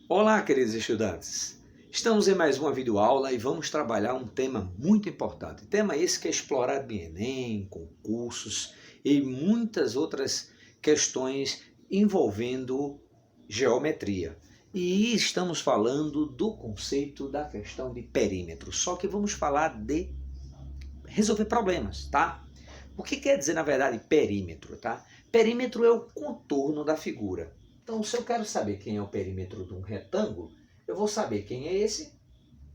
Olá, queridos estudantes! Estamos em mais uma videoaula e vamos trabalhar um tema muito importante. Tema esse que é explorado em Enem, concursos e muitas outras questões envolvendo geometria. E estamos falando do conceito da questão de perímetro, só que vamos falar de resolver problemas, tá? O que quer dizer, na verdade, perímetro, tá? Perímetro é o contorno da figura. Então, se eu quero saber quem é o perímetro de um retângulo, eu vou saber quem é esse.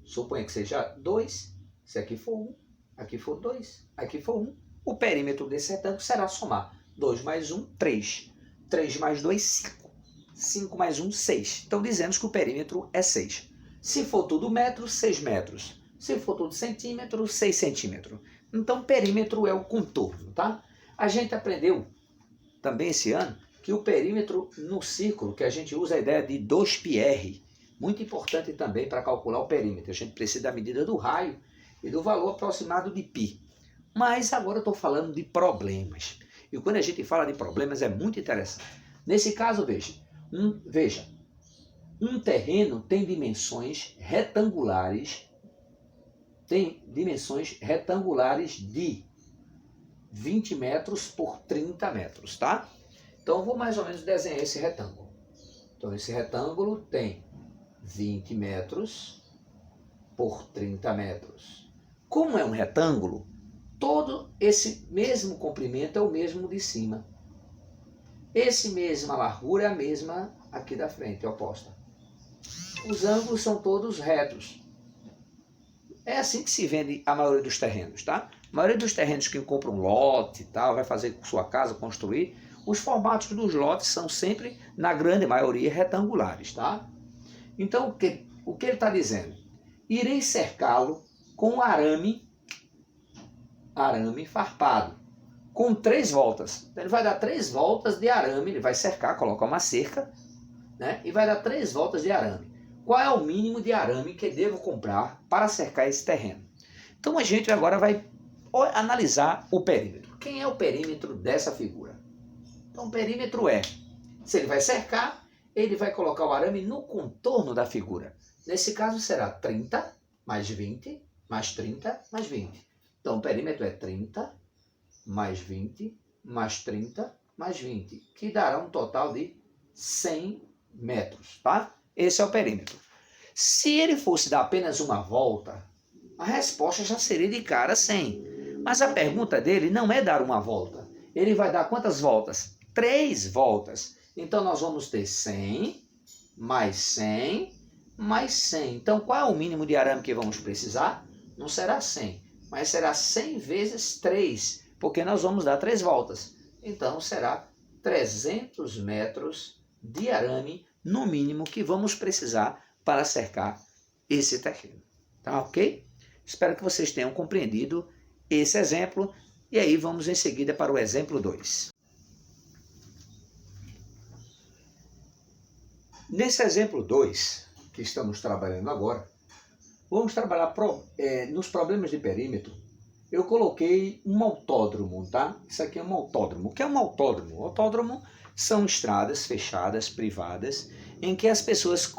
Suponha que seja 2, se aqui for 1, aqui for 2, aqui for 1. O perímetro desse retângulo será somar 2 mais 1, 3. 3 mais 2, 5. 5 mais 1, 6. Então, dizemos que o perímetro é 6. Se for tudo metro, 6 metros. Se for tudo centímetro, 6 centímetros. Então, perímetro é o contorno, tá? A gente aprendeu também esse ano que o perímetro no círculo, que a gente usa a ideia de 2πr, muito importante também para calcular o perímetro. A gente precisa da medida do raio e do valor aproximado de π. Mas agora eu estou falando de problemas. E quando a gente fala de problemas é muito interessante. Nesse caso, veja, um terreno tem dimensões retangulares de 20 metros por 30 metros, tá? Então, eu vou mais ou menos desenhar esse retângulo. Então, esse retângulo tem 20 metros por 30 metros. Como é um retângulo, todo esse mesmo comprimento é o mesmo de cima. Esse mesma largura é a mesma aqui da frente, oposta. Os ângulos são todos retos. É assim que se vende a maioria dos terrenos, tá? A maioria dos terrenos que compram um lote e tal, vai fazer sua casa, construir, os formatos dos lotes são sempre, na grande maioria, retangulares, tá? Então, o que ele está dizendo? Irei cercá-lo com arame farpado, com 3 voltas. Então, ele vai dar 3 voltas de arame, ele vai cercar, colocar uma cerca, né? E vai dar 3 voltas de arame. Qual é o mínimo de arame que devo comprar para cercar esse terreno? Então, a gente agora vai analisar o perímetro. Quem é o perímetro dessa figura? Então, o perímetro é, se ele vai cercar, ele vai colocar o arame no contorno da figura. Nesse caso, será 30 mais 20 mais 30 mais 20. Então, o perímetro é 30 mais 20 mais 30 mais 20, que dará um total de 100 metros, tá? Esse é o perímetro. Se ele fosse dar apenas uma volta, a resposta já seria de cara 100. Mas a pergunta dele não é dar uma volta. Ele vai dar quantas voltas? 3 voltas. Então, nós vamos ter 100, mais 100, mais 100. Então, qual é o mínimo de arame que vamos precisar? Não será 100, mas será 100 vezes 3, porque nós vamos dar 3 voltas. Então, será 300 metros de arame, no mínimo, que vamos precisar para cercar esse terreno. Tá ok? Espero que vocês tenham compreendido esse exemplo. E aí, vamos em seguida para o exemplo 2. Nesse exemplo 2, que estamos trabalhando agora, vamos trabalhar nos problemas de perímetro. Eu coloquei um autódromo, tá? Isso aqui é um autódromo. O que é um autódromo? Autódromo são estradas fechadas, privadas, em que as pessoas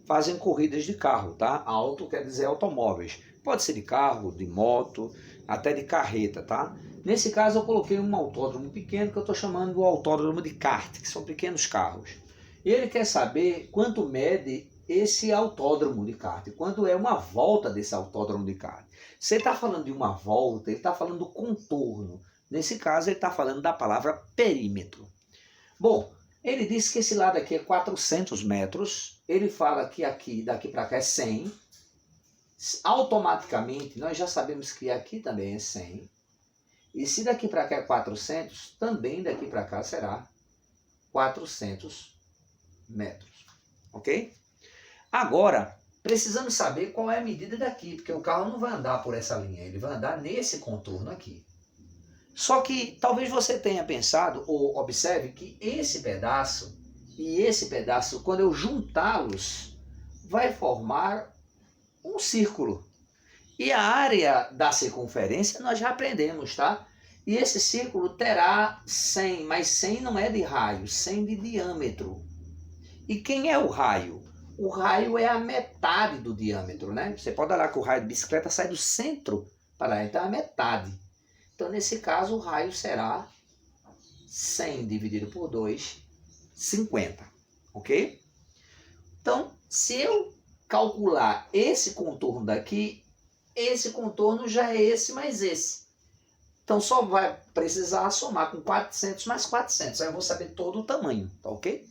fazem corridas de carro, tá? Auto quer dizer automóveis. Pode ser de carro, de moto, até de carreta, tá? Nesse caso eu coloquei um autódromo pequeno que eu estou chamando de autódromo de kart, que são pequenos carros. E ele quer saber quanto mede esse autódromo de kart, quanto é uma volta desse autódromo de kart. Se ele está falando de uma volta, ele está falando do contorno. Nesse caso, ele está falando da palavra perímetro. Bom, ele disse que esse lado aqui é 400 metros. Ele fala que daqui para cá é 100. Automaticamente, nós já sabemos que aqui também é 100. E se daqui para cá é 400, também daqui para cá será 400 metros. Ok? Agora, precisamos saber qual é a medida daqui, porque o carro não vai andar por essa linha, ele vai andar nesse contorno aqui. Só que talvez você tenha pensado, ou observe, que esse pedaço e esse pedaço, quando eu juntá-los, vai formar um círculo. E a área da circunferência nós já aprendemos, tá? E esse círculo terá 100, mas 100 não é de raio, 100 de diâmetro. E quem é o raio? o raio é a metade do diâmetro, né? Você pode olhar que o raio de bicicleta sai do centro para lá, então é a metade. Então, nesse caso, o raio será 100 dividido por 2, 50, ok? Então, se eu calcular esse contorno daqui, esse contorno já é esse mais esse. Então, só vai precisar somar com 400 mais 400. Aí eu vou saber todo o tamanho, tá ok?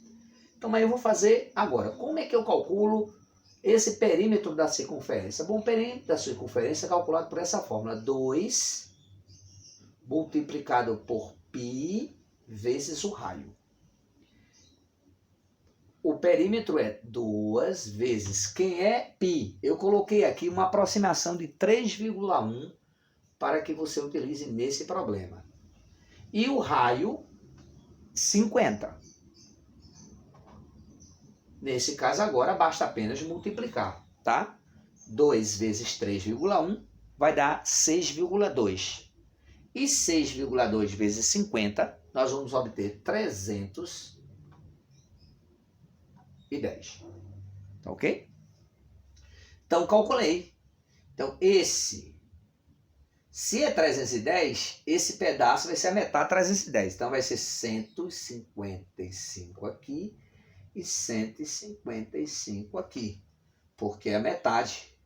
Então, aí eu vou fazer agora. Como é que eu calculo esse perímetro da circunferência? Bom, o perímetro da circunferência é calculado por essa fórmula. 2 multiplicado por π vezes o raio. O perímetro é 2 vezes. Quem é π? Eu coloquei aqui uma aproximação de 3,1 para que você utilize nesse problema. E o raio, 50. Nesse caso agora basta apenas multiplicar, tá? 2 vezes 3,1 vai dar 6,2. E 6,2 vezes 50, nós vamos obter 310. Tá ok? Então, calculei. Então, se é 310, esse pedaço vai ser a metade de 310. Então, vai ser 155 aqui e 155 aqui. Porque é a metade,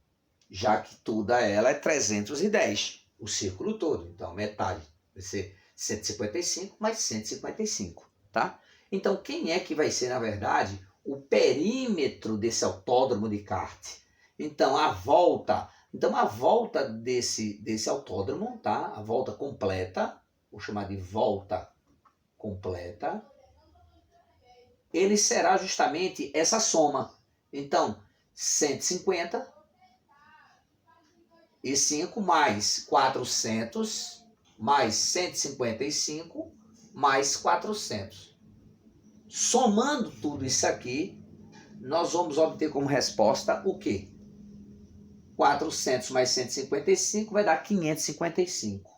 já que toda ela é 310, o círculo todo. Então, metade vai ser 155 mais 155, tá? Então, quem é que vai ser, na verdade, o perímetro desse autódromo de kart? Então, a volta desse autódromo, tá? A volta completa, vou chamar de volta completa, ele será justamente essa soma. Então, 150 e 5 mais 400 mais 155 mais 400. Somando tudo isso aqui, nós vamos obter como resposta o quê? 400 mais 155 vai dar 555.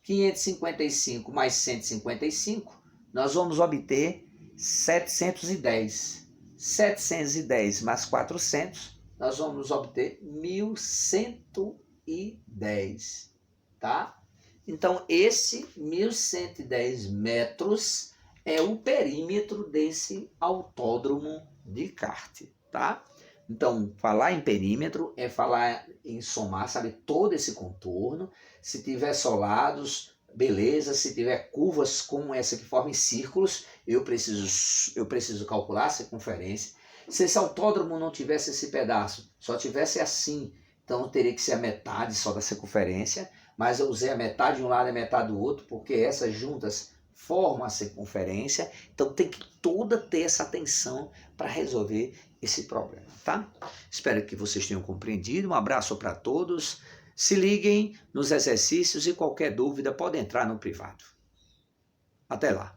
555 mais 155, nós vamos obter 710. 710 mais 400, nós vamos obter 1110, tá? Então, esse 1110 metros é o perímetro desse autódromo de kart, tá? Então, falar em perímetro é falar em somar, sabe, todo esse contorno. Se tiver solados, beleza. Se tiver curvas como essa que formam círculos, eu preciso calcular a circunferência. Se esse autódromo não tivesse esse pedaço, só tivesse assim, então teria que ser a metade só da circunferência. Mas eu usei a metade de um lado e a metade do outro, porque essas juntas formam a circunferência. Então tem que toda ter essa atenção para resolver esse problema, tá? Espero que vocês tenham compreendido. Um abraço para todos. Se liguem nos exercícios e qualquer dúvida pode entrar no privado. Até lá.